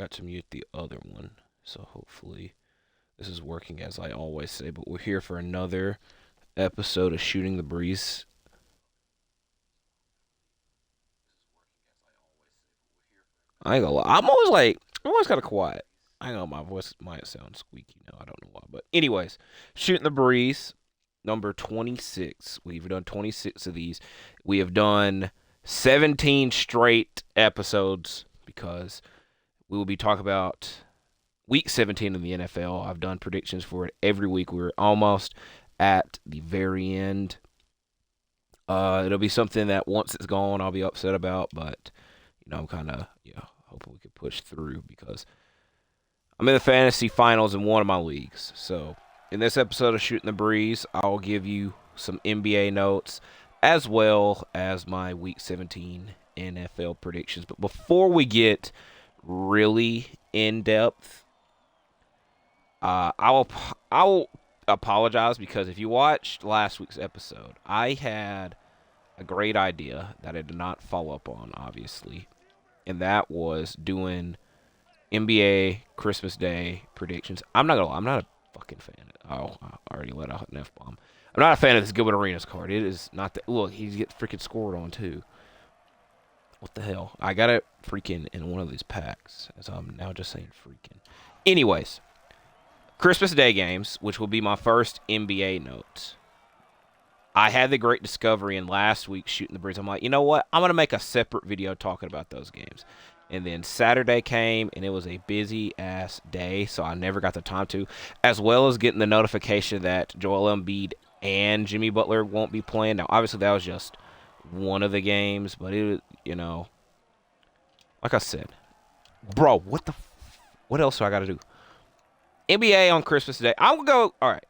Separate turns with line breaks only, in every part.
forgot to mute the other one. So hopefully this is working as I always say. But we're here for another episode of Shooting the Breeze. I ain't gonna lie. I'm always kind of quiet. I know my voice might sound squeaky now. I don't know why. But, anyways, Shooting the Breeze, number 26. We've done 26 of these. We have done 17 straight episodes because we will be talking about week 17 in the NFL. I've done predictions for it every week. We're almost at the very end. It'll be something that once it's gone, I'll be upset about, but I'm kind of hoping we can push through because I'm in the fantasy finals in one of my leagues. So in this episode of Shooting the Breeze, I'll give you some NBA notes as well as my Week 17 NFL predictions. But before we get really in depth, I'll apologize because if you watched last week's episode, I had a great idea that I did not follow up on, obviously, and that was doing NBA Christmas Day predictions. I'm not gonna lie, I'm not a fucking fan. Oh, I already let out an F bomb. I'm not a fan of this Gilbert Arenas card. It is not that. Look, he's get freaking scored on too. What the hell? I got it freaking in one of these packs, as I'm now just saying freaking. Anyways, Christmas Day games, which will be my first NBA note. I had the great discovery in last week's Shooting the Breeze. I'm like, you know what? I'm going to make a separate video talking about those games. And then Saturday came, and it was a busy-ass day, so I never got the time to, as well as getting the notification that Joel Embiid and Jimmy Butler won't be playing. Now, obviously, that was just one of the games, but it, like I said, bro, what else do I got to do? NBA on Christmas Day. I'm going to go, all right.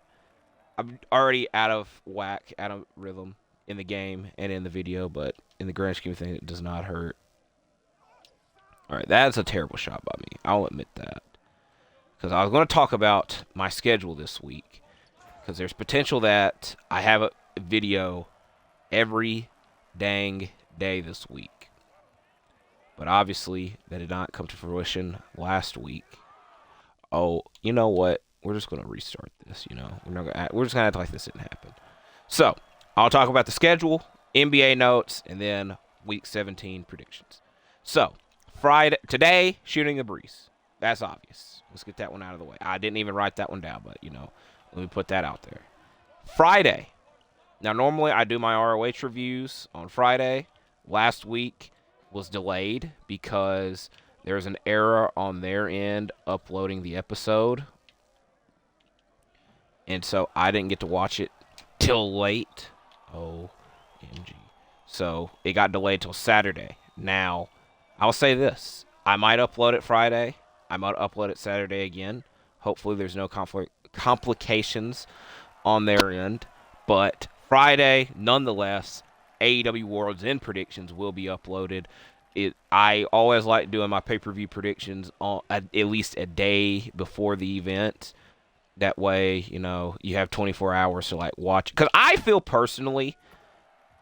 I'm already out of whack, out of rhythm in the game and in the video, but in the grand scheme of things, it does not hurt. All right, that's a terrible shot by me. I'll admit that. Because I was going to talk about my schedule this week. Because there's potential that I have a video every dang day this week. But obviously, that did not come to fruition last week. Oh, you know what? We're just going to restart this, we're just going to act like this didn't happen. So, I'll talk about the schedule, NBA notes, and then Week 17 predictions. So, Friday, today, Shooting the Breeze. That's obvious. Let's get that one out of the way. I didn't even write that one down, but, let me put that out there. Friday. Now, normally I do my ROH reviews on Friday. Last week was delayed because there's an error on their end uploading the episode. And so I didn't get to watch it till late. OMG. So it got delayed till Saturday. Now, I'll say this. I might upload it Friday. I might upload it Saturday again. Hopefully there's no complications on their end. But Friday, nonetheless, AEW World's End predictions will be uploaded. I always like doing my pay-per-view predictions on at least a day before the event. That way, you have 24 hours to watch. Because I feel personally,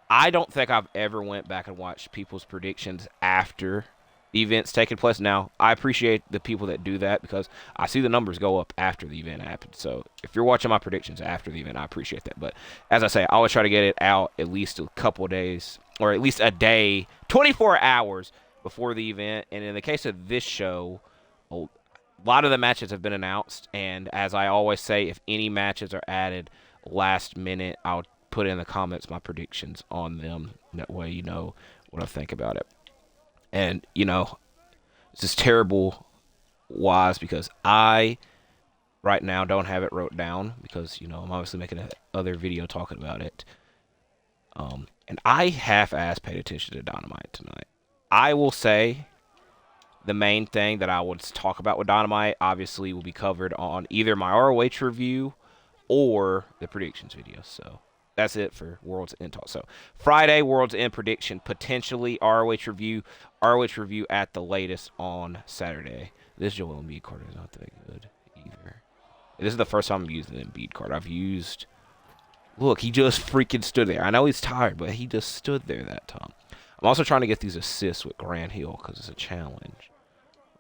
I don't think I've ever went back and watched people's predictions after the event's taking place. Now, I appreciate the people that do that because I see the numbers go up after the event happens. So if you're watching my predictions after the event, I appreciate that. But as I say, I always try to get it out at least a couple of days or at least a day, 24 hours before the event. And in the case of this show, a lot of the matches have been announced, and as I always say, if any matches are added last minute, I'll put in the comments my predictions on them. That way you know what I think about it. And, it's just terrible wise because I, right now, don't have it wrote down because, I'm obviously making another video talking about it. And I half-ass paid attention to Dynamite tonight. I will say the main thing that I would talk about with Dynamite obviously will be covered on either my ROH review or the predictions video. So that's it for World's End talk. So Friday, World's End prediction, potentially ROH review at the latest on Saturday. This Joel Embiid card is not that good either. This is the first time I'm using the Embiid card. Look, he just freaking stood there. I know he's tired, but he just stood there that time. I'm also trying to get these assists with Grant Hill because it's a challenge.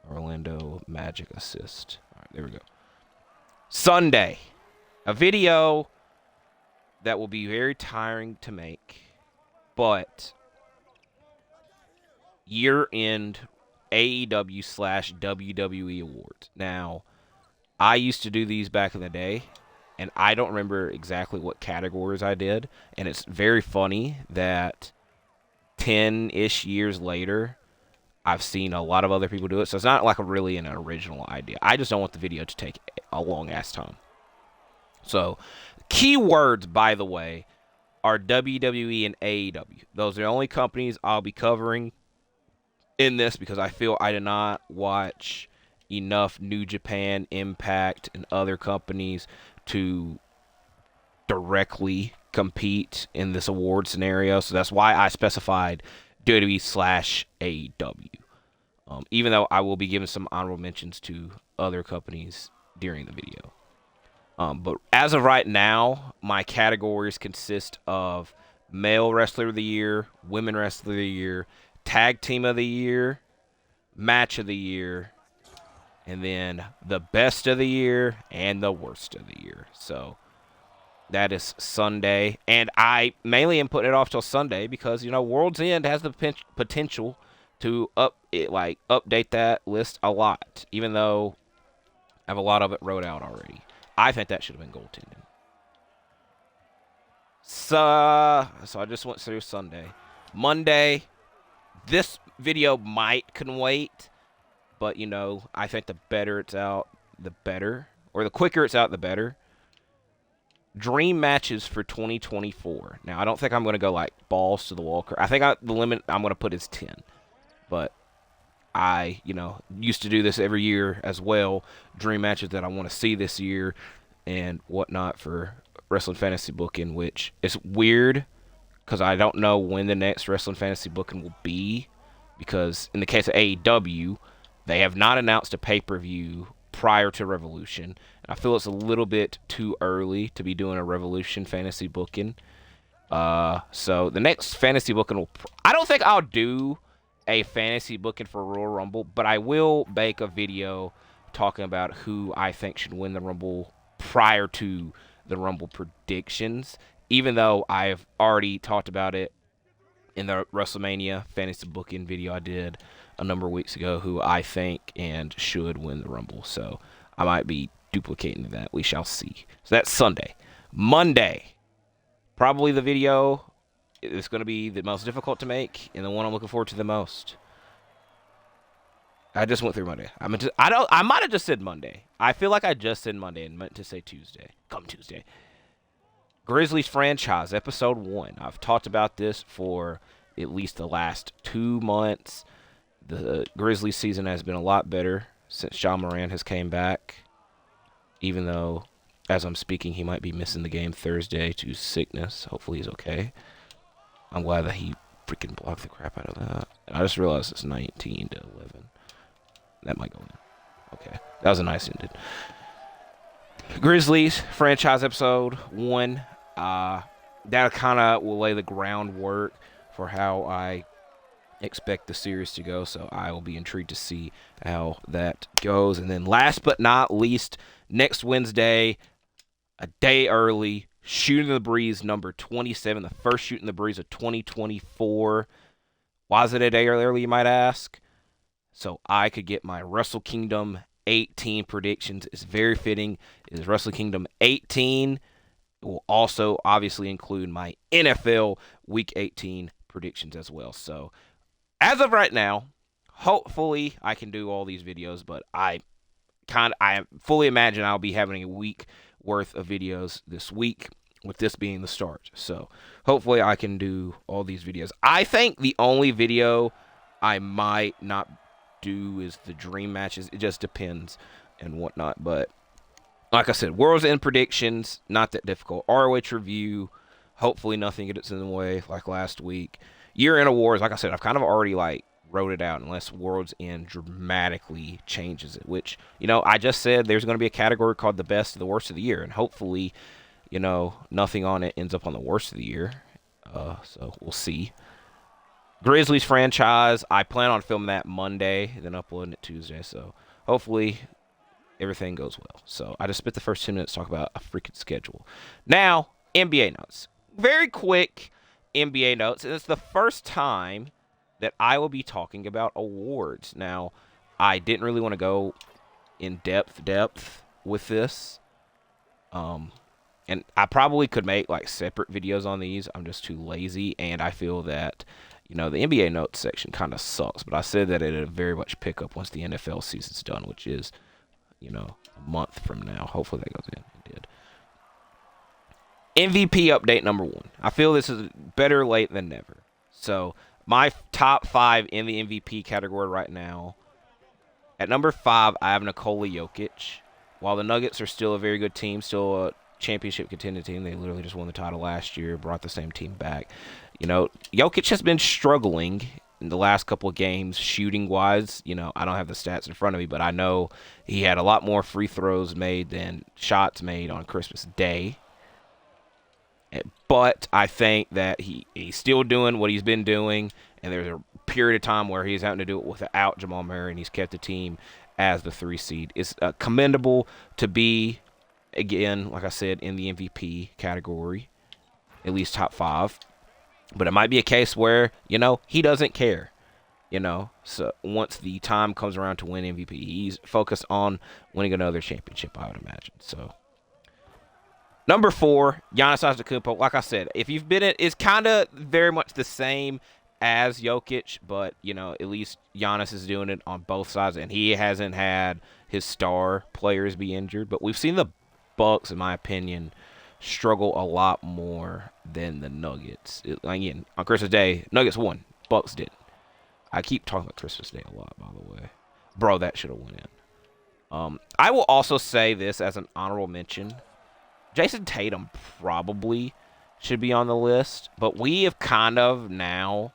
Orlando Magic assist. All right, there we go. Sunday, a video that will be very tiring to make, but year-end AEW / WWE awards. Now, I used to do these back in the day, and I don't remember exactly what categories I did, and it's very funny that 10-ish years later, I've seen a lot of other people do it, so it's not like really an original idea. I just don't want the video to take a long-ass time. So, keywords, by the way, are WWE and AEW. Those are the only companies I'll be covering in this because I feel I did not watch enough New Japan, Impact, and other companies to directly compete in this award scenario. So that's why I specified WWE / AEW. Even though I will be giving some honorable mentions to other companies during the video. But as of right now, my categories consist of Male Wrestler of the Year, Women Wrestler of the Year, Tag Team of the Year, Match of the Year, and then the Best of the Year and the Worst of the Year. So that is Sunday. And I mainly am putting it off till Sunday because, World's End has the potential to update that list a lot, even though I have a lot of it wrote out already. I think that should have been goaltending. So I just went through Sunday. Monday, this video can wait, but, I think the better it's out, the better. Or the quicker it's out, the better. Dream matches for 2024. Now, I don't think I'm going to go, balls to the wall. I think the limit I'm going to put is 10. But I, used to do this every year as well. Dream matches that I want to see this year and whatnot for Wrestling Fantasy Booking, which is weird because I don't know when the next Wrestling Fantasy Booking will be. Because in the case of AEW, they have not announced a pay-per-view prior to Revolution. And I feel it's a little bit too early to be doing a Revolution Fantasy Booking. So the next Fantasy Booking will... I don't think I'll do a fantasy booking for Royal Rumble, but I will make a video talking about who I think should win the Rumble prior to the Rumble predictions, even though I've already talked about it in the WrestleMania fantasy booking video I did a number of weeks ago, who I think and should win the Rumble. So I might be duplicating that. We shall see. So that's Sunday. Monday, probably the video it's going to be the most difficult to make and the one I'm looking forward to the most. I just went through Monday. I might have just said Monday. I feel like I just said Monday and meant to say Tuesday. Come Tuesday. Grizzlies franchise, episode 1. I've talked about this for at least the last 2 months. The Grizzlies season has been a lot better since Ja Morant has came back. Even though, as I'm speaking, he might be missing the game Thursday to sickness. Hopefully he's okay. I'm glad that he freaking blocked the crap out of that. And I just realized it's 19-11. That might go in. Okay. That was a nice ending. Grizzlies franchise episode 1. That kind of will lay the groundwork for how I expect the series to go. So I will be intrigued to see how that goes. And then last but not least, next Wednesday, a day early, Shooting the Breeze number 27, the first Shooting the Breeze of 2024. Why is it a day early, you might ask? So I could get my Wrestle Kingdom 18 predictions. It's very fitting. It is Wrestle Kingdom 18. It will also obviously include my NFL Week 18 predictions as well. So as of right now, hopefully I can do all these videos, but I fully imagine I'll be having a week worth of videos this week, with this being the start. So hopefully I can do all these videos. I think the only video I might not do is the dream matches. It just depends and whatnot. But like I said, World's End predictions, not that difficult. ROH review, hopefully nothing gets in the way like last week. Year-end awards, like I said, I've kind of already wrote it out unless World's End dramatically changes it, which, I just said there's going to be a category called the best of the worst of the year, and hopefully, nothing on it ends up on the worst of the year. So we'll see. Grizzlies franchise. I plan on filming that Monday, then uploading it Tuesday. So hopefully everything goes well. So I just spent the first 10 minutes talking about a freaking schedule. Now, NBA notes. Very quick NBA notes. And it's the first time that I will be talking about awards. Now, I didn't really want to go in depth with this. And I probably could make like separate videos on these. I'm just too lazy, and I feel that, the NBA notes section kind of sucks. But I said that it'll very much pick up once the NFL season's done, which is, a month from now. Hopefully that goes in. It did. MVP update number 1. I feel this is better late than never. So my top 5 in the MVP category right now. At number 5, I have Nikola Jokic. While the Nuggets are still a very good team, still a championship contending team, they literally just won the title last year, brought the same team back. Jokic has been struggling in the last couple of games shooting-wise. I don't have the stats in front of me, but I know he had a lot more free throws made than shots made on Christmas Day. But I think that he's still doing what he's been doing, and there's a period of time where he's having to do it without Jamal Murray, and he's kept the team as the 3 seed. It's commendable to be, again, like I said, in the MVP category, at least top 5. But it might be a case where, he doesn't care. So once the time comes around to win MVP, he's focused on winning another championship, I would imagine. So number 4, Giannis Antetokounmpo. Like I said, if you've been in, it's kind of very much the same as Jokic, but at least Giannis is doing it on both sides, and he hasn't had his star players be injured. But we've seen the Bucks, in my opinion, struggle a lot more than the Nuggets. Again, on Christmas Day, Nuggets won, Bucks didn't. I keep talking about Christmas Day a lot, by the way. Bro, that should have went in. I will also say this as an honorable mention. Jason Tatum probably should be on the list, but we have kind of now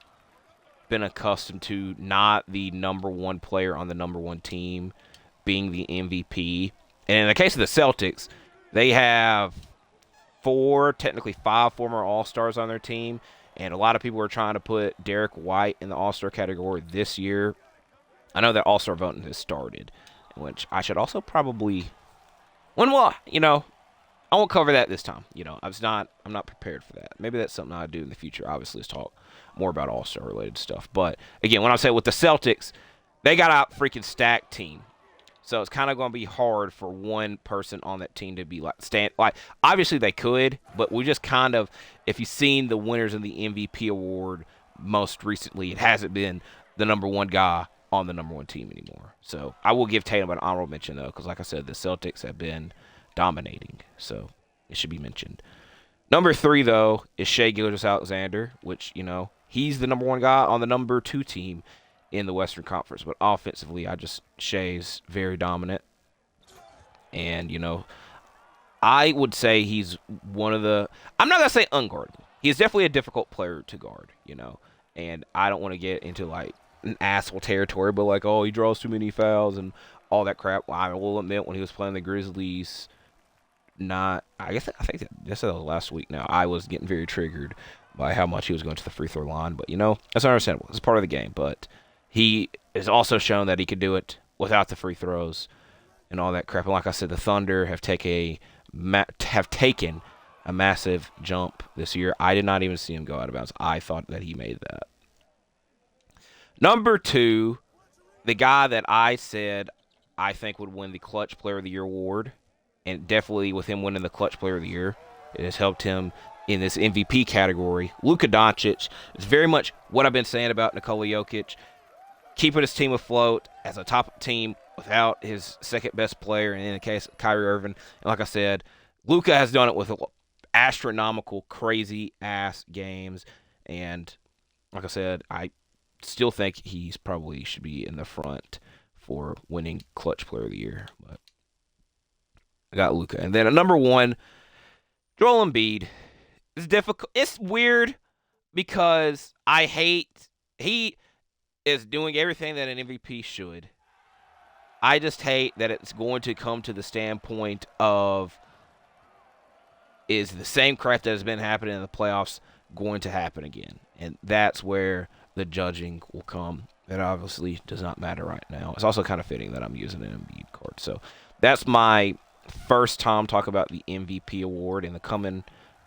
been accustomed to not the number 1 player on the number 1 team being the MVP. And in the case of the Celtics, they have 4, technically 5 former All-Stars on their team, and a lot of people are trying to put Derek White in the All-Star category this year. I know that All-Star voting has started, which I should also probably, I won't cover that this time. I'm not prepared for that. Maybe that's something I'll do in the future. Obviously, let's talk more about All-Star related stuff. But again, when I say with the Celtics, they got a freaking stacked team. So it's kind of going to be hard for one person on that team to be obviously they could, but we just kind of, if you've seen the winners in the MVP award most recently, it hasn't been the number 1 guy on the number 1 team anymore. So I will give Tatum an honorable mention, though, because like I said, the Celtics have been dominating. So it should be mentioned. Number 3, though, is Shai Gilgeous-Alexander, which, he's the number 1 guy on the number 2 team in the Western Conference. But offensively, Shai's very dominant. And, I would say he's one of the, I'm not going to say unguardable. He's definitely a difficult player to guard, And I don't want to get into, an asshole territory, but, he draws too many fouls and all that crap. I will admit, when he was playing the Grizzlies, I think that was last week now, I was getting very triggered by how much he was going to the free throw line. But, that's understandable. It's part of the game. But he has also shown that he could do it without the free throws and all that crap. And like I said, the Thunder have taken a massive jump this year. I did not even see him go out of bounds. I thought that he made that. Number 2, the guy that I said I think would win the Clutch Player of the Year award, and definitely with him winning the Clutch Player of the Year, it has helped him in this MVP category. Luka Doncic is very much what I've been saying about Nikola Jokic, keeping his team afloat as a top team without his second best player, and in the case of Kyrie Irving. And like I said, Luka has done it with astronomical, crazy-ass games, and like I said, I still think he's probably should be in the front for winning Clutch Player of the Year, but I got Luka. And then at number 1, Joel Embiid. It's difficult. It's weird because he is doing everything that an MVP should. I just hate that it's going to come to the standpoint of, is the same crap that has been happening in the playoffs going to happen again? And that's where the judging will come. That obviously does not matter right now. It's also kind of fitting that I'm using an Embiid card. So that's my first time talking about the MVP award in the coming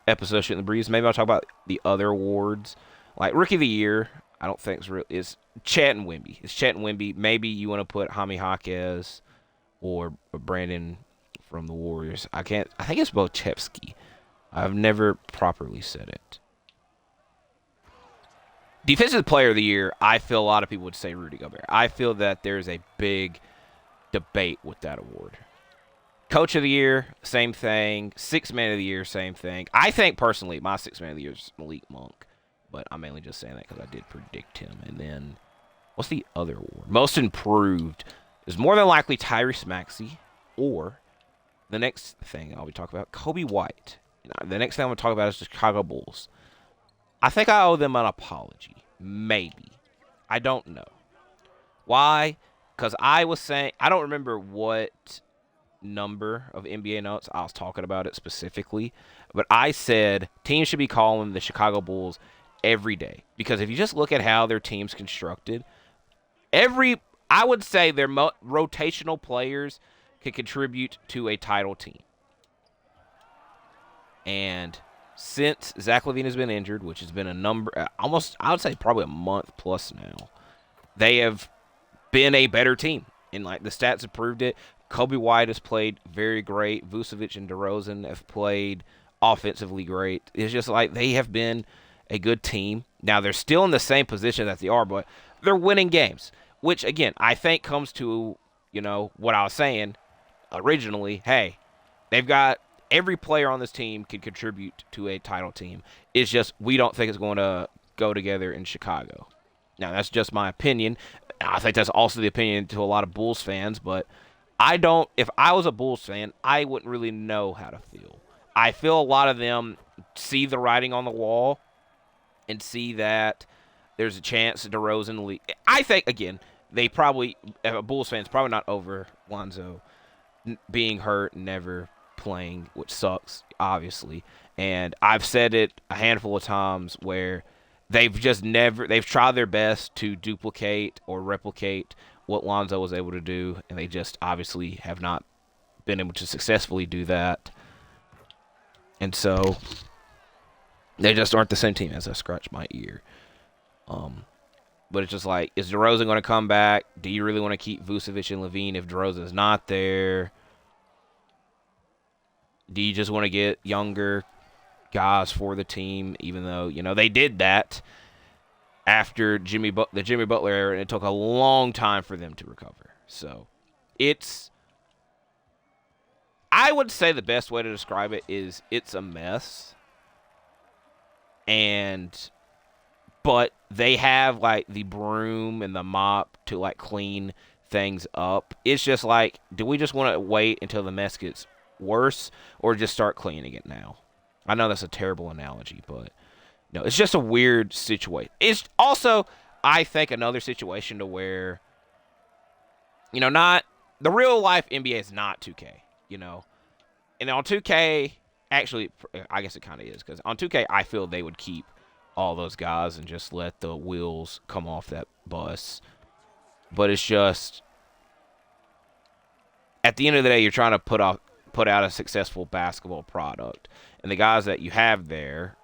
episode Shooting the Breeze. Maybe I'll talk about the other awards. Like Rookie of the Year, I don't think is Chet and Wemby. It's Chet and Wemby. Maybe you want to put Jaime Jaquez or Brandon from the Warriors. I think it's Bochevsky. I've never properly said it. Defensive Player of the Year, I feel a lot of people would say Rudy Gobert. I feel that there's a big debate with that award. Coach of the Year, same thing. Sixth Man of the Year, same thing. I think, personally, my Sixth Man of the Year is Malik Monk. But I'm mainly just saying that because I did predict him. And then, what's the other award? Most Improved is more than likely Tyrese Maxey, or the next thing I'll be talking about, Kobe White. The next thing I'm going to talk about is the Chicago Bulls. I think I owe them an apology. Maybe. I don't know. Why? Because I was saying, I don't remember what number of NBA notes I was talking about it specifically, but I said teams should be calling the Chicago Bulls every day. Because if you just look at how their team's constructed, I would say their rotational players can contribute to a title team. And since Zach LaVine has been injured, which has been almost, I would say probably a month plus now, they have been a better team. And like the stats have proved it. Kobe White has played very great. Vucevic and DeRozan have played offensively great. It's just like they have been a good team. Now they're still in the same position that they are, but they're winning games. Which again, I think comes to, what I was saying originally. Hey, they've got every player on this team can contribute to a title team. It's just we don't think it's going to go together in Chicago. Now, that's just my opinion. I think that's also the opinion to a lot of Bulls fans, but if I was a Bulls fan, I wouldn't really know how to feel. I feel a lot of them see the writing on the wall and see that there's a chance DeRozan I think, again, they probably, Bulls fans, probably not over Lonzo being hurt, never playing, which sucks, obviously. And I've said it a handful of times where they've tried their best to duplicate or replicate what Lonzo was able to do, and they just obviously have not been able to successfully do that. And so they just aren't the same team. As I scratch my ear. But it's just like, is DeRozan going to come back? Do you really want to keep Vucevic and LaVine if DeRozan's not there? Do you just want to get younger guys for the team, even though, they did that after the Jimmy Butler era, and it took a long time for them to recover. So I would say the best way to describe it is it's a mess. But they have like the broom and the mop to like clean things up. It's just like, do we just want to wait until the mess gets worse or just start cleaning it now? I know that's a terrible analogy, but no, it's just a weird situation. It's also, I think, another situation to where, not the real life NBA is not 2K, and on 2K, actually, I guess it kind of is, because on 2K, I feel they would keep all those guys and just let the wheels come off that bus. But it's just, at the end of the day, you're trying to put out a successful basketball product. And the guys that you have there,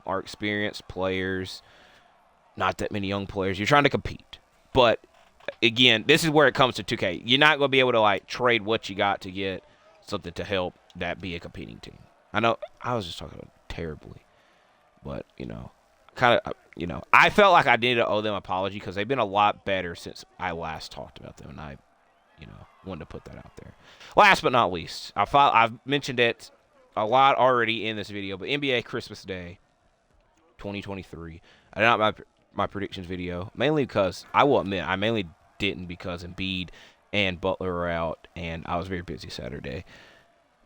are experienced players, not that many young players. You're trying to compete. But, again, this is where it comes to 2K. You're not going to be able to, like, trade what you got to get something to help that be a competing team. I know I was just talking about it terribly. But, I felt like I needed to owe them an apology because they've been a lot better since I last talked about them. And I, wanted to put that out there. Last but not least, I've mentioned it a lot already in this video, but NBA Christmas Day 2023. I did not my predictions video, mainly because, I will admit, I mainly didn't because Embiid and Butler are out, and I was very busy Saturday.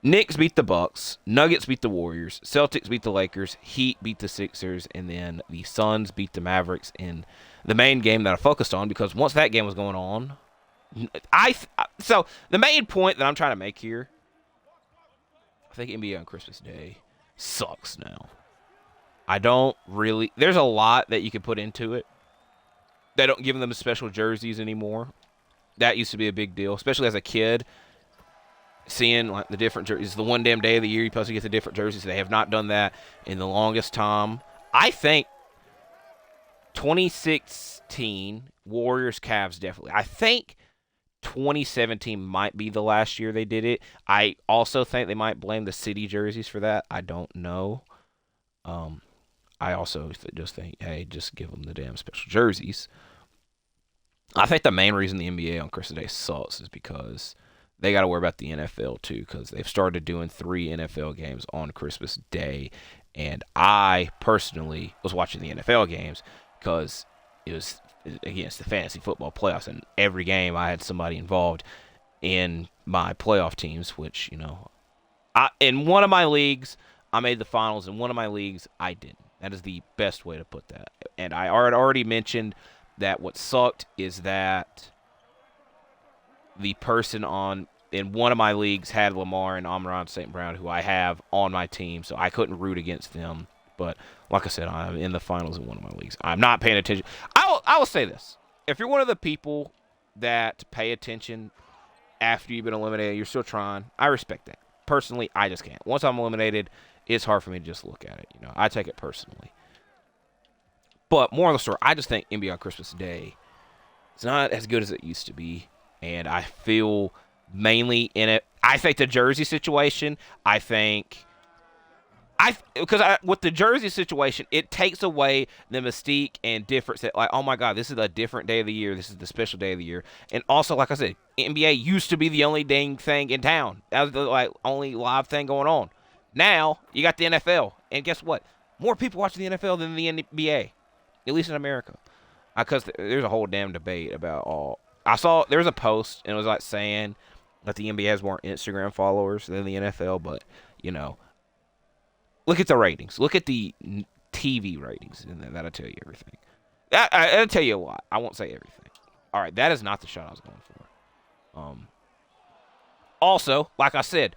Knicks beat the Bucks, Nuggets beat the Warriors, Celtics beat the Lakers, Heat beat the Sixers, and then the Suns beat the Mavericks in the main game that I focused on, because once that game was going on, so the main point that I'm trying to make here, I think NBA on Christmas Day sucks now. There's a lot that you can put into it, They don't give them special jerseys anymore. That used to be a big deal, especially as a kid. Seeing like the different jerseys, the one damn day of the year you're supposed to get the different jerseys. They have not done that in the longest time. I think 2016 Warriors Cavs definitely. I think 2017 might be the last year they did it. I also think they might blame the city jerseys for that. I don't know. I also just think, hey, just give them the damn special jerseys. I think the main reason the NBA on Christmas Day sucks is because they got to worry about the NFL too, because they've started doing 3 NFL games on Christmas Day. And I personally was watching the NFL games because it was against the fantasy football playoffs, and every game I had somebody involved in my playoff teams, which, you know, in one of my leagues I made the finals, in one of my leagues I didn't. That is the best way to put that. And I already mentioned that what sucked is that the person in one of my leagues had Lamar and Amon-Ra St. Brown, who I have on my team, so I couldn't root against them. But like I said, I'm in the finals in one of my leagues. I'm not paying attention. I will say this. If you're one of the people that pay attention after you've been eliminated, you're still trying, I respect that. Personally, I just can't. Once I'm eliminated, it's hard for me to just look at it. You know, I take it personally. But more of the story, I just think NBA on Christmas Day is not as good as it used to be. And I feel mainly in it. I think the jersey situation, with the jersey situation, it takes away the mystique and difference that, like, oh my God, this is a different day of the year. This is the special day of the year. And also, like I said, NBA used to be the only dang thing in town. That was the only live thing going on. Now, you got the NFL. And guess what? More people watch the NFL than the NBA, at least in America. Because there's a whole damn debate about all. I saw there was a post, and it was like saying that the NBA has more Instagram followers than the NFL, but, you know, look at the ratings. Look at the TV ratings, and that'll tell you everything. That'll tell you a lot. I won't say everything. All right, that is not the shot I was going for. Also, like I said,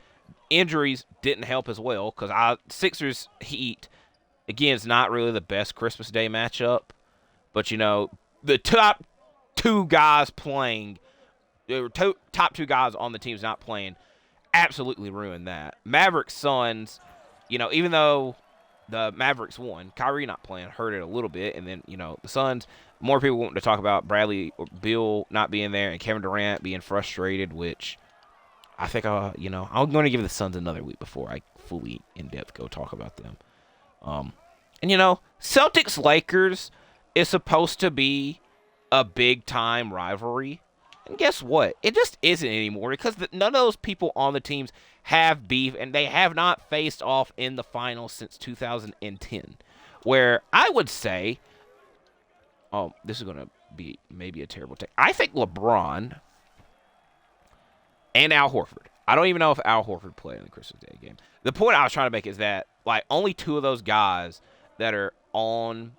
injuries didn't help as well, because Sixers Heat, again, is not really the best Christmas Day matchup, but, you know, the top 2 guys playing, there were top 2 guys on the teams not playing, absolutely ruined that. Mavericks Suns, you know, even though the Mavericks won, Kyrie not playing hurt it a little bit, and then, you know, the Suns, more people wanting to talk about Bradley or Beal not being there and Kevin Durant being frustrated, which I think, you know, I'm going to give the Suns another week before I fully in-depth go talk about them. And, you know, Celtics-Lakers is supposed to be a big-time rivalry. And guess what? It just isn't anymore, because none of those people on the teams have beef, and they have not faced off in the finals since 2010. Where I would say, this is going to be maybe a terrible take. I think LeBron and Al Horford. I don't even know if Al Horford played in the Christmas Day game. The point I was trying to make is that, like, only 2 of those guys that are on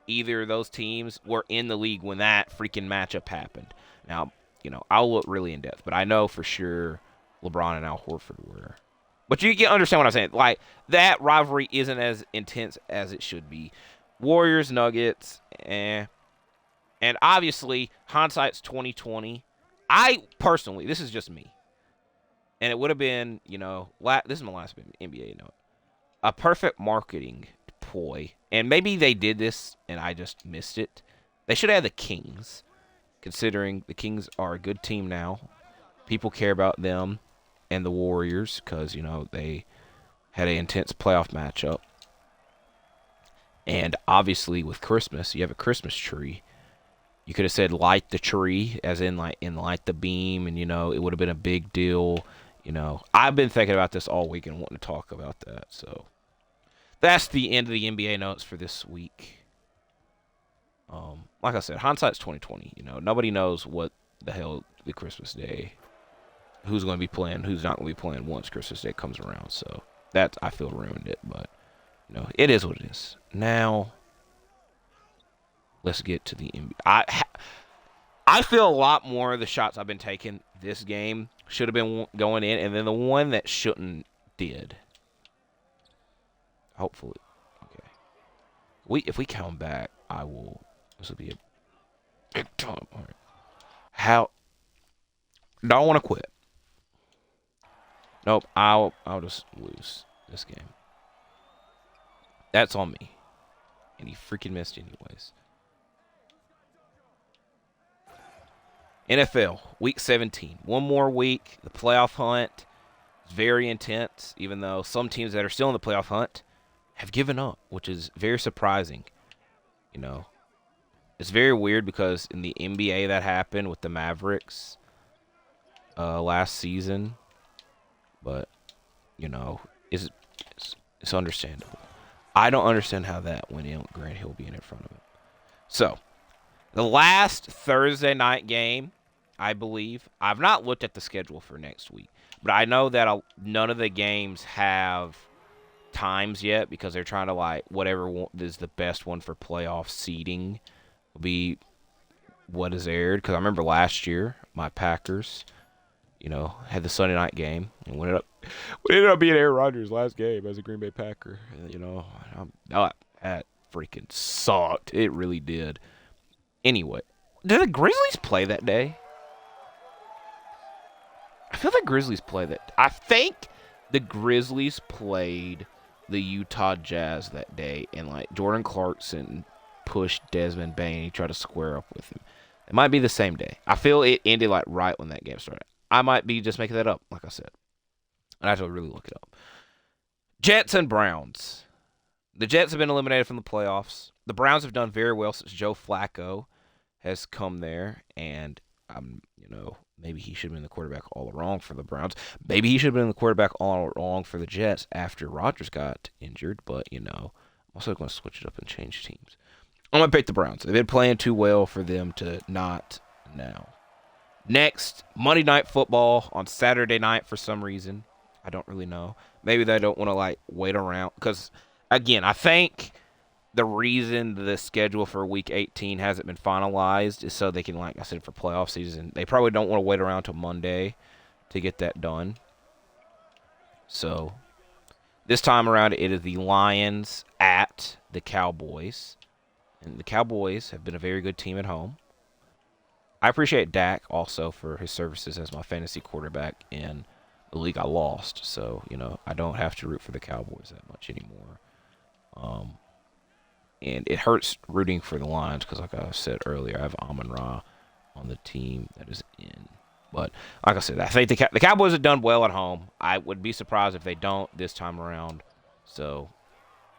either of those teams were in the league when that freaking matchup happened. Now, you know, I'll look really in depth, but I know for sure LeBron and Al Horford were. But you can understand what I'm saying. Like, that rivalry isn't as intense as it should be. Warriors, Nuggets, And obviously, hindsight's 2020. I personally, this is just me, and it would have been, you know, this is my last NBA note, a perfect marketing ploy, and maybe they did this and I just missed it. They should have the Kings, considering the Kings are a good team now. People care about them and the Warriors because, you know, they had an intense playoff matchup. And obviously with Christmas, you have a Christmas tree. You could have said light the tree, as in light the beam, and, you know, it would have been a big deal. You know, I've been thinking about this all week and wanting to talk about that. So that's the end of the NBA notes for this week. Like I said, hindsight's 2020. You know, nobody knows what the hell the Christmas Day, who's going to be playing, who's not going to be playing once Christmas Day comes around. So that, I feel, ruined it. But, you know, it is what it is. Now, let's get to the NBA. I feel a lot more of the shots I've been taking this game should have been going in, and then the one that shouldn't did. Hopefully. Okay. If we come back, I will. This will be Big time. All right. How? Don't want to quit. Nope. I'll just lose this game. That's on me. And he freaking missed anyways. NFL, Week 17. One more week. The playoff hunt is very intense, even though some teams that are still in the playoff hunt have given up, which is very surprising. You know, it's very weird because in the NBA that happened with the Mavericks last season. But, you know, it's understandable. I don't understand how that went in with Grant Hill being in front of it. So, the last Thursday night game, I believe. I've not looked at the schedule for next week, but I know that none of the games have times yet because they're trying to, like, whatever one is the best one for playoff seeding will be what is aired. Because I remember last year, my Packers, you know, had the Sunday night game and what ended up being Aaron Rodgers' last game as a Green Bay Packer. You know, that freaking sucked. It really did. Anyway, did the Grizzlies play that day? I feel the Grizzlies play that. I think the Grizzlies played the Utah Jazz that day, and like Jordan Clarkson pushed Desmond Bane. He tried to square up with him. It might be the same day. I feel it ended like right when that game started. I might be just making that up, like I said. I have to really look it up. Jets and Browns. The Jets have been eliminated from the playoffs. The Browns have done very well since Joe Flacco has come there, and you know, maybe he should have been the quarterback all along for the Browns. Maybe he should have been the quarterback all along for the Jets after Rodgers got injured, but, you know, I'm also going to switch it up and change teams. I'm going to pick the Browns. They've been playing too well for them to not now. Next, Monday Night Football on Saturday night for some reason. I don't really know. Maybe they don't want to, like, wait around. Because, again, I think the reason the schedule for Week 18 hasn't been finalized is so they can, like I said, for playoff season, they probably don't want to wait around till Monday to get that done. So, this time around, it is the Lions at the Cowboys. And the Cowboys have been a very good team at home. I appreciate Dak also for his services as my fantasy quarterback in the league I lost. So, you know, I don't have to root for the Cowboys that much anymore. And it hurts rooting for the Lions because, like I said earlier, I have Amon-Ra on the team that is in. But, like I said, I think the Cowboys have done well at home. I would be surprised if they don't this time around. So,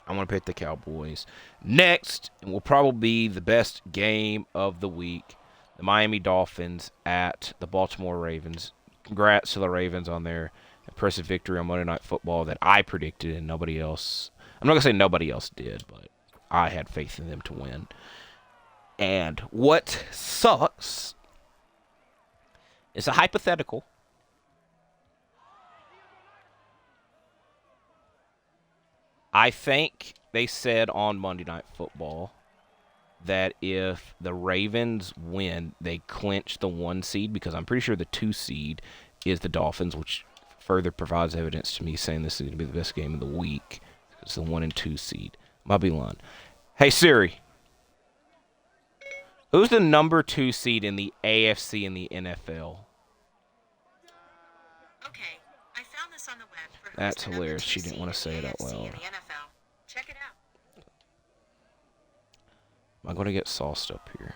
I'm going to pick the Cowboys. Next, and will probably be the best game of the week, the Miami Dolphins at the Baltimore Ravens. Congrats to the Ravens on their impressive victory on Monday Night Football that I predicted and nobody else. I'm not going to say nobody else did, but I had faith in them to win. And what sucks is a hypothetical. I think they said on Monday Night Football that if the Ravens win, they clinch the 1 seed, because I'm pretty sure the 2 seed is the Dolphins, which further provides evidence to me saying this is going to be the best game of the week. It's the 1 and 2 seed. Might be lying. Hey, Siri. Who's the number 2 seed in the AFC in the NFL?
Okay, I found this on the web. For
That's hilarious. She didn't want to say it out loud.
In the NFL. Check it out.
Am I going to get sauced up here?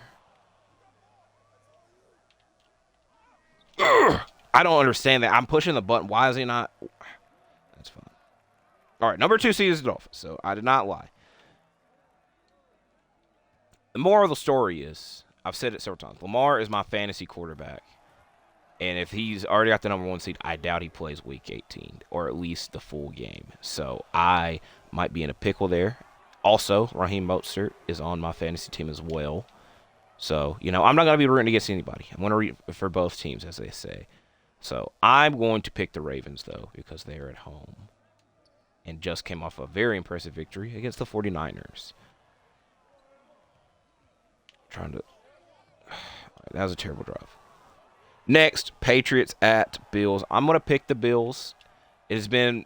I don't understand that. I'm pushing the button. Why is he not? That's fine. All right, number 2 seed is the Dolphins, so I did not lie. The moral of the story is, I've said it several times, Lamar is my fantasy quarterback. And if he's already got the number 1 seed, I doubt he plays Week 18, or at least the full game. So I might be in a pickle there. Also, Raheem Mostert is on my fantasy team as well. So, you know, I'm not going to be rooting against anybody. I'm going to root for both teams, as they say. So I'm going to pick the Ravens, though, because they're at home. And just came off a very impressive victory against the 49ers. That was a terrible drive. Next, Patriots at Bills. I'm going to pick the Bills. It has been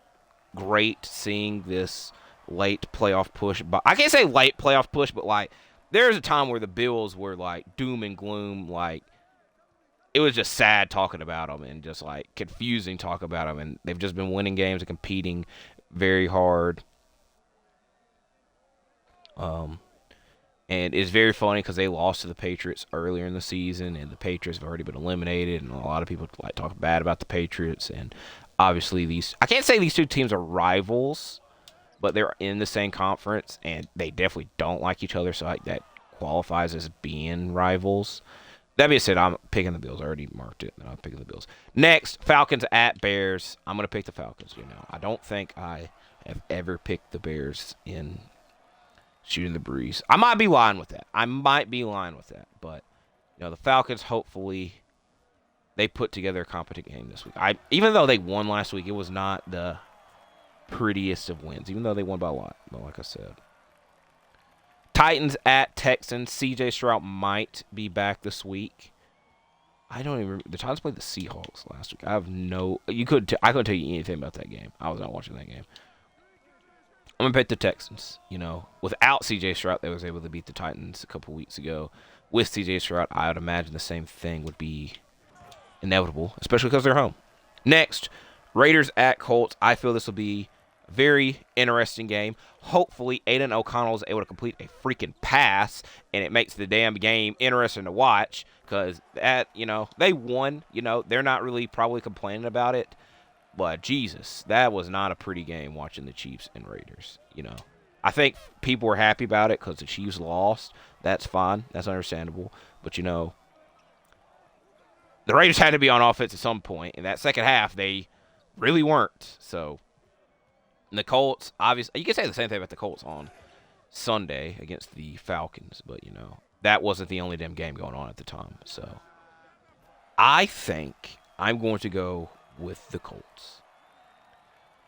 great seeing this late playoff push. But I can't say late playoff push, but like there's a time where the Bills were like doom and gloom, like it was just sad talking about them and just like confusing talk about them, and they've just been winning games and competing very hard. And it's very funny because they lost to the Patriots earlier in the season, and the Patriots have already been eliminated, and a lot of people like talk bad about the Patriots. And obviously, I can't say these two teams are rivals, but they're in the same conference, and they definitely don't like each other, so that qualifies as being rivals. That being said, I'm picking the Bills. I already marked it, and I'm picking the Bills. Next, Falcons at Bears. I'm going to pick the Falcons. I don't think I have ever picked the Bears in shooting the breeze. I might be lying with that. But the Falcons, hopefully, they put together a competent game this week. Even though they won last week, it was not the prettiest of wins, even though they won by a lot. But like I said, Titans at Texans. C.J. Stroud might be back this week. I don't even remember. The Titans played the Seahawks last week. I couldn't tell you anything about that game. I was not watching that game. I'm going to pick the Texans. Without C.J. Stroud, they was able to beat the Titans a couple weeks ago. With C.J. Stroud, I would imagine the same thing would be inevitable, especially because they're home. Next, Raiders at Colts. I feel this will be a very interesting game. Hopefully, Aiden O'Connell is able to complete a freaking pass, and it makes the damn game interesting to watch because they won. They're not really probably complaining about it. But Jesus, that was not a pretty game watching the Chiefs and Raiders. I think people were happy about it because the Chiefs lost. That's fine. That's understandable. But, the Raiders had to be on offense at some point. In that second half, they really weren't. So, the Colts, obviously, you can say the same thing about the Colts on Sunday against the Falcons. But, that wasn't the only damn game going on at the time. So, I think I'm going to go with the Colts.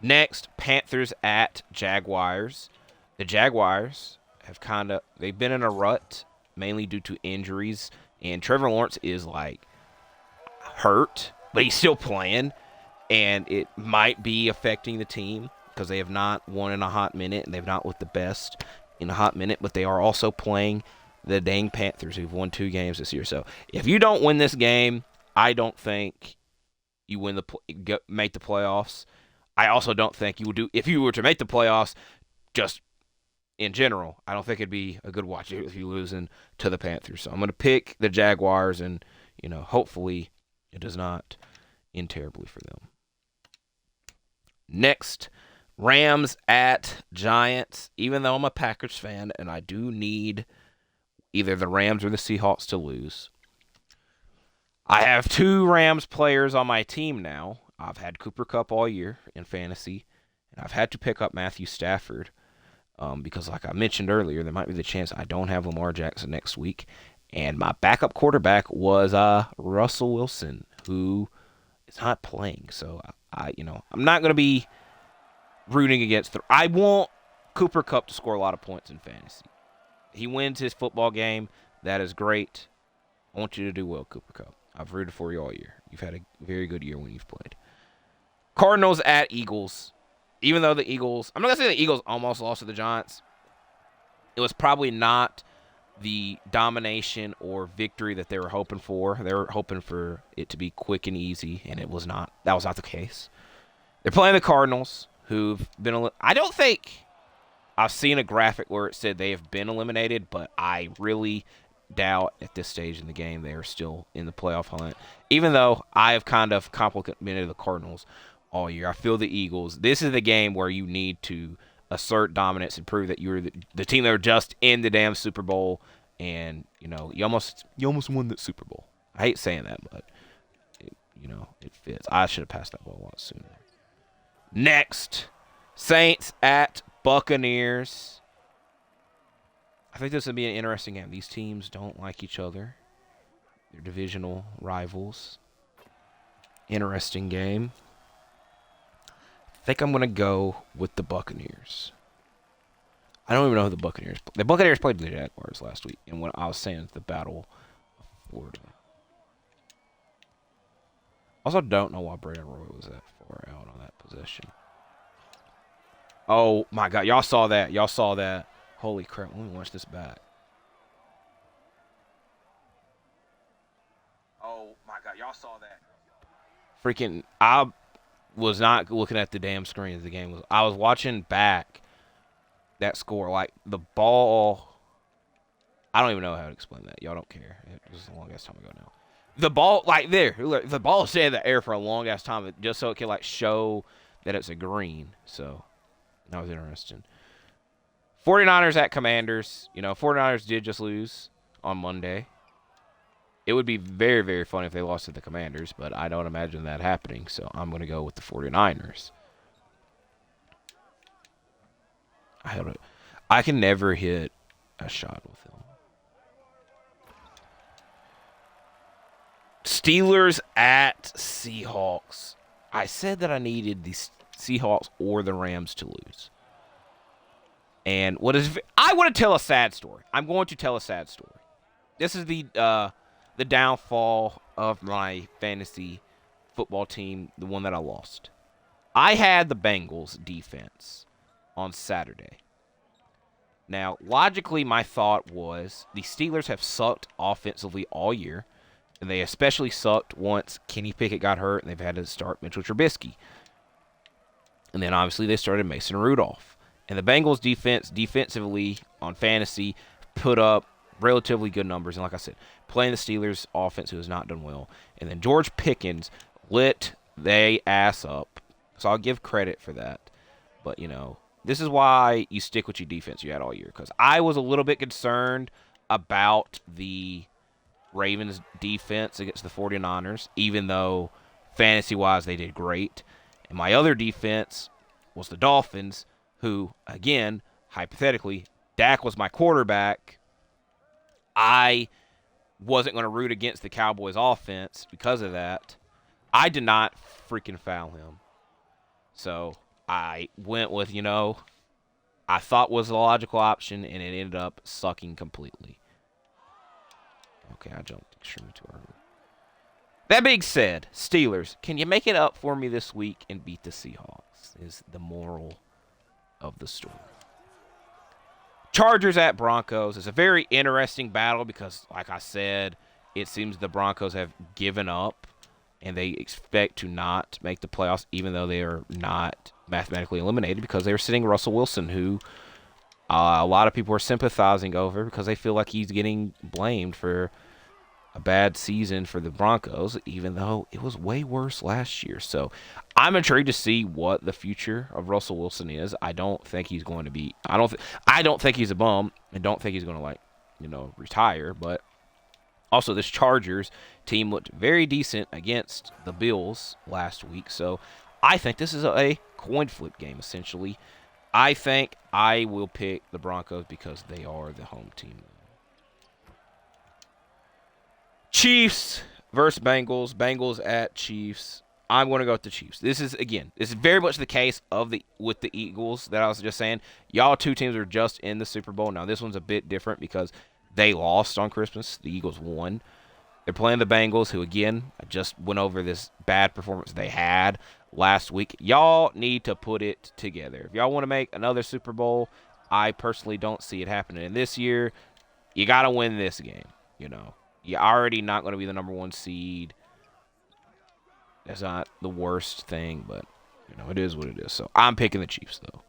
Next, Panthers at Jaguars. The Jaguars have they've been in a rut, mainly due to injuries, and Trevor Lawrence is hurt, but he's still playing, and it might be affecting the team because they have not won in a hot minute, and they've not looked the best in a hot minute, but they are also playing the dang Panthers, who've won 2 games this year. So if you don't win this game, I don't think you make the playoffs. I also don't think you would do if you were to make the playoffs. Just in general, I don't think it'd be a good watch if you losing to the Panthers. So I'm going to pick the Jaguars, and hopefully it does not end terribly for them. Next, Rams at Giants. Even though I'm a Packers fan, and I do need either the Rams or the Seahawks to lose, I have 2 Rams players on my team now. I've had Cooper Kupp all year in fantasy, and I've had to pick up Matthew Stafford because, like I mentioned earlier, there might be the chance I don't have Lamar Jackson next week. And my backup quarterback was Russell Wilson, who is not playing. So, I'm not going to be rooting against I want Cooper Kupp to score a lot of points in fantasy. He wins his football game. That is great. I want you to do well, Cooper Kupp. I've rooted for you all year. You've had a very good year when you've played. Cardinals at Eagles. Even though the Eagles, I'm not going to say the Eagles almost lost to the Giants. It was probably not the domination or victory that they were hoping for. They were hoping for it to be quick and easy, and it was not. That was not the case. They're playing the Cardinals, who've been. I don't think I've seen a graphic where it said they have been eliminated, but I really doubt at this stage in the game they are still in the playoff hunt. Even though I have kind of complimented the Cardinals all year, I feel the Eagles. This is the game where you need to assert dominance and prove that you're the team that are just in the damn Super Bowl, and you almost won the Super Bowl. I hate saying that, but it fits. I should have passed that ball a lot sooner. Next, Saints at Buccaneers. I think this would be an interesting game. These teams don't like each other. They're divisional rivals. Interesting game. I think I'm going to go with the Buccaneers. I don't even know who the Buccaneers play. The Buccaneers played the Jaguars last week, and what I was saying is the Battle of Florida. Also, don't know why Brandon Roy was that far out on that possession. Oh, my God. Y'all saw that. Holy crap. Let me watch this back. y'all saw that. Freaking, I was not looking at the damn screen as the game was. I was watching back that score. Like, the ball, I don't even know how to explain that. Y'all don't care. It was a long ass time ago now. The ball, like there, the ball stayed in the air for a long ass time just so it could, like, show that it's a green. So, that was interesting. 49ers at Commanders. 49ers did just lose on Monday. It would be very, very funny if they lost to the Commanders, but I don't imagine that happening, so I'm going to go with the 49ers. I can never hit a shot with them. Steelers at Seahawks. I said that I needed the Seahawks or the Rams to lose. And I want to tell a sad story. I'm going to tell a sad story. This is the downfall of my fantasy football team, the one that I lost. I had the Bengals defense on Saturday. Now, logically, my thought was the Steelers have sucked offensively all year, and they especially sucked once Kenny Pickett got hurt, and they've had to start Mitchell Trubisky. And then, obviously, they started Mason Rudolph. And the Bengals defensively, on fantasy, put up relatively good numbers. And like I said, playing the Steelers offense, who has not done well. And then George Pickens lit they ass up. So I'll give credit for that. But, this is why you stick with your defense you had all year. Because I was a little bit concerned about the Ravens defense against the 49ers, even though fantasy-wise they did great. And my other defense was the Dolphins, who, again, hypothetically, Dak was my quarterback. I wasn't going to root against the Cowboys offense because of that. I did not freaking foul him. So I went with, I thought was the logical option, and it ended up sucking completely. Okay, I jumped extremely too early. That being said, Steelers, can you make it up for me this week and beat the Seahawks is the moral of the story. Chargers at Broncos is a very interesting battle because, like I said, it seems the Broncos have given up and they expect to not make the playoffs, even though they are not mathematically eliminated because they're sitting Russell Wilson, who a lot of people are sympathizing over because they feel like he's getting blamed for a bad season for the Broncos, even though it was way worse last year. So I'm intrigued to see what the future of Russell Wilson is. I don't think he's going to be. I don't think he's a bum, and don't think he's going to retire. But also, this Chargers team looked very decent against the Bills last week. So I think this is a coin flip game essentially. I think I will pick the Broncos because they are the home team. Chiefs versus Bengals. Bengals at Chiefs. I'm going to go with the Chiefs. This is very much the case with the Eagles that I was just saying. Y'all two teams are just in the Super Bowl. Now, this one's a bit different because they lost on Christmas. The Eagles won. They're playing the Bengals, who, again, I just went over this bad performance they had last week. Y'all need to put it together. If y'all want to make another Super Bowl, I personally don't see it happening. And this year, you got to win this game, You're already not going to be the number one seed. That's not the worst thing, but, it is what it is. So I'm picking the Chiefs, though.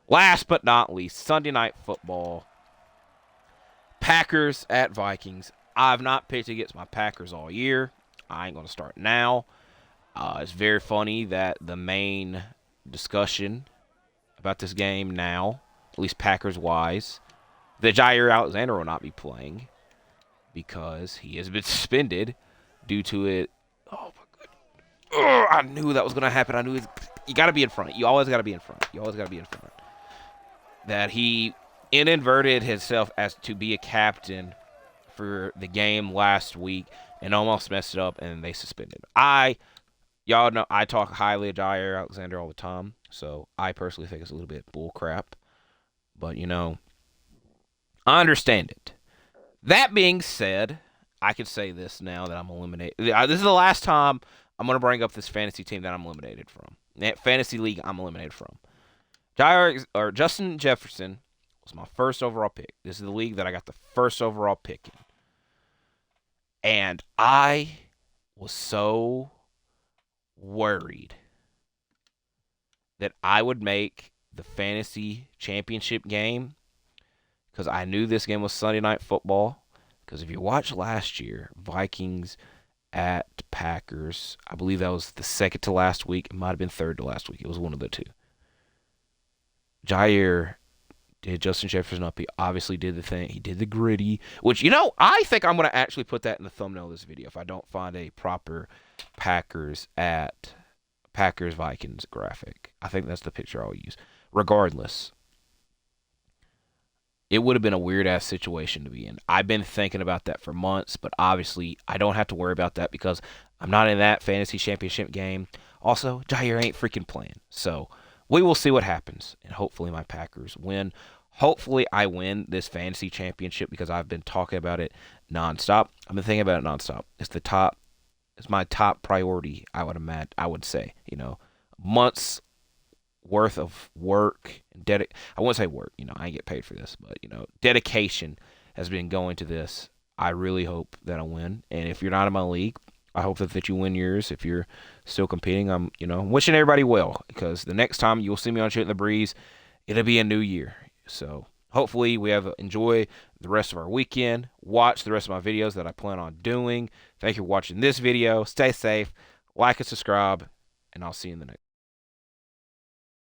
Last but not least, Sunday Night Football. Packers at Vikings. I've not picked against my Packers all year. I ain't going to start now. It's very funny that the main discussion about this game now, at least Packers-wise, that Jair Alexander will not be playing, because he has been suspended due to it. Oh, my God. I knew that was going to happen. I knew you got to be in front. You always got to be in front. That he inadverted himself as to be a captain for the game last week and almost messed it up, and they suspended. Y'all know I talk highly of Jair Alexander all the time, so I personally think it's a little bit bull crap. But, I understand it. That being said, I can say this now that I'm eliminated. This is the last time I'm going to bring up this fantasy team that I'm eliminated from. That fantasy league I'm eliminated from. Justin Jefferson was my first overall pick. This is the league that I got the first overall pick in. And I was so worried that I would make the fantasy championship game because I knew this game was Sunday Night Football. Because if you watch last year, Vikings at Packers, I believe that was the second to last week. It might have been third to last week. It was one of the two. Jair did Justin Jefferson up. He obviously did the thing. He did the gritty, which, I think I'm going to actually put that in the thumbnail of this video if I don't find a proper Packers Vikings graphic. I think that's the picture I'll use. Regardless, it would have been a weird ass situation to be in. I've been thinking about that for months, but obviously I don't have to worry about that because I'm not in that fantasy championship game. Also, Jair ain't freaking playing. So we will see what happens, and hopefully my Packers win. Hopefully I win this fantasy championship because I've been talking about it nonstop. I've been thinking about it nonstop. It's my top priority. I would say, months worth of work and I wouldn't say work, I ain't get paid for this, but dedication has been going to this. I really hope that I win. And if you're not in my league, I hope that you win yours. If you're still competing, I'm wishing everybody well because the next time you'll see me on Shooting the Breeze, it'll be a new year. So hopefully we enjoy the rest of our weekend. Watch the rest of my videos that I plan on doing. Thank you for watching this video. Stay safe, like and subscribe, and I'll see you in the next.